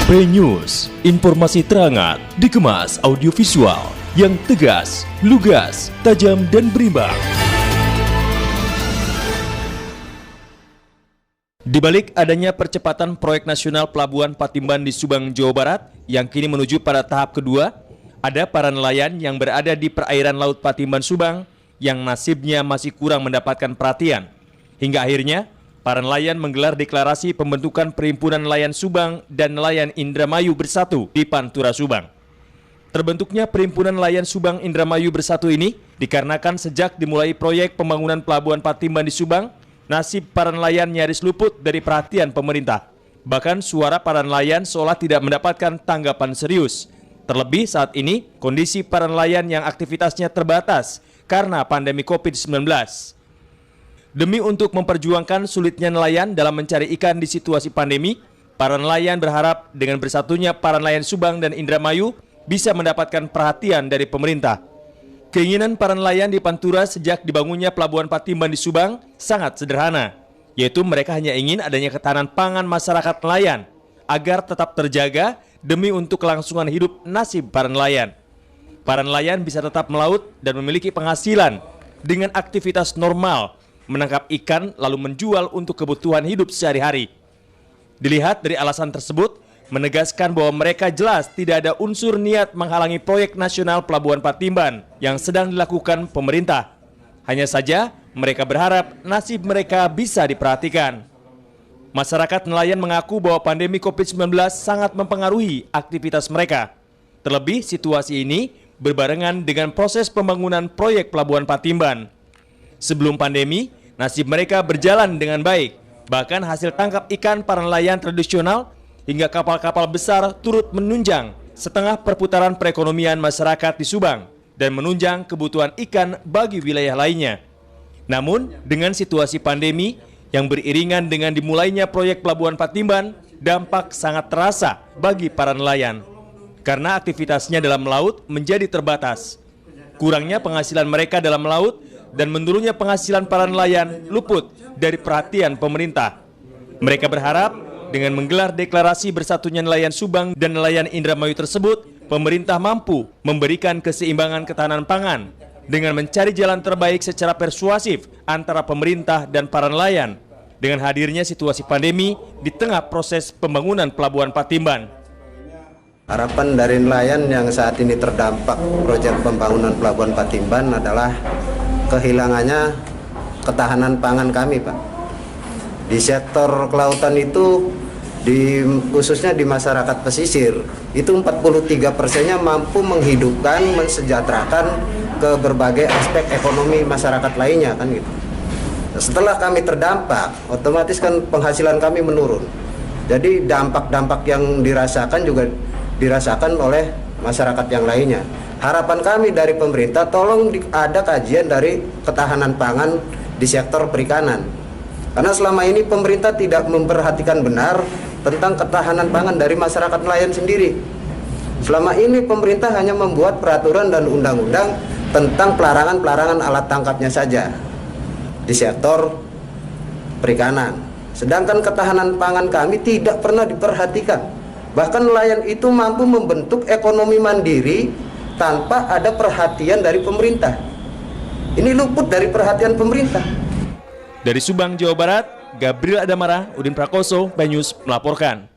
B-News, informasi terangat, dikemas audiovisual yang tegas, lugas, tajam dan berimbang. Di balik adanya percepatan proyek nasional Pelabuhan Patimban di Subang, Jawa Barat yang kini menuju pada tahap kedua, ada para nelayan yang berada di perairan Laut Patimban Subang yang nasibnya masih kurang mendapatkan perhatian. Hingga akhirnya, para nelayan menggelar deklarasi pembentukan Perhimpunan Nelayan Subang dan Nelayan Indramayu Bersatu di Pantura Subang. Terbentuknya Perhimpunan Nelayan Subang Indramayu Bersatu ini dikarenakan sejak dimulai proyek pembangunan Pelabuhan Patimban di Subang, nasib para nelayan nyaris luput dari perhatian pemerintah. Bahkan suara para nelayan seolah tidak mendapatkan tanggapan serius. Terlebih saat ini, kondisi para nelayan yang aktivitasnya terbatas karena pandemi COVID-19. Demi untuk memperjuangkan sulitnya nelayan dalam mencari ikan di situasi pandemi, para nelayan berharap dengan bersatunya para nelayan Subang dan Indramayu bisa mendapatkan perhatian dari pemerintah. Keinginan para nelayan di Pantura sejak dibangunnya Pelabuhan Patimban di Subang sangat sederhana, yaitu mereka hanya ingin adanya ketahanan pangan masyarakat nelayan agar tetap terjaga demi untuk kelangsungan hidup nasib para nelayan. Para nelayan bisa tetap melaut dan memiliki penghasilan dengan aktivitas normal, menangkap ikan lalu menjual untuk kebutuhan hidup sehari-hari. Dilihat dari alasan tersebut, menegaskan bahwa mereka jelas tidak ada unsur niat menghalangi proyek nasional Pelabuhan Patimban yang sedang dilakukan pemerintah. Hanya saja mereka berharap nasib mereka bisa diperhatikan. Masyarakat nelayan mengaku bahwa pandemi COVID-19 sangat mempengaruhi aktivitas mereka. Terlebih situasi ini berbarengan dengan proses pembangunan proyek Pelabuhan Patimban. Sebelum pandemi, nasib mereka berjalan dengan baik. Bahkan hasil tangkap ikan para nelayan tradisional hingga kapal-kapal besar turut menunjang setengah perputaran perekonomian masyarakat di Subang dan menunjang kebutuhan ikan bagi wilayah lainnya. Namun, dengan situasi pandemi yang beriringan dengan dimulainya proyek Pelabuhan Patimban, dampak sangat terasa bagi para nelayan. Karena aktivitasnya dalam laut menjadi terbatas. Kurangnya penghasilan mereka dalam laut dan menurunnya penghasilan para nelayan luput dari perhatian pemerintah. Mereka berharap dengan menggelar deklarasi bersatunya nelayan Subang dan nelayan Indramayu tersebut, pemerintah mampu memberikan keseimbangan ketahanan pangan dengan mencari jalan terbaik secara persuasif antara pemerintah dan para nelayan dengan hadirnya situasi pandemi di tengah proses pembangunan Pelabuhan Patimban. Harapan dari nelayan yang saat ini terdampak proyek pembangunan Pelabuhan Patimban adalah kehilangannya ketahanan pangan kami, Pak. Di sektor kelautan itu, khususnya di masyarakat pesisir, itu 43%-nya mampu menghidupkan, mensejahterakan ke berbagai aspek ekonomi masyarakat lainnya, kan gitu. Setelah kami terdampak, otomatis kan penghasilan kami menurun. Jadi dampak-dampak yang dirasakan juga dirasakan oleh masyarakat yang lainnya. Harapan kami dari pemerintah, tolong ada kajian dari ketahanan pangan di sektor perikanan. Karena selama ini pemerintah tidak memperhatikan benar tentang ketahanan pangan dari masyarakat nelayan sendiri. Selama ini pemerintah hanya membuat peraturan dan undang-undang tentang pelarangan alat tangkapnya saja di sektor perikanan. Sedangkan ketahanan pangan kami tidak pernah diperhatikan. Bahkan nelayan itu mampu membentuk ekonomi mandiri tanpa ada perhatian dari pemerintah. Ini luput dari perhatian pemerintah. Dari Subang, Jawa Barat, Gabriel Adamara, Udin Prakoso, B-News melaporkan.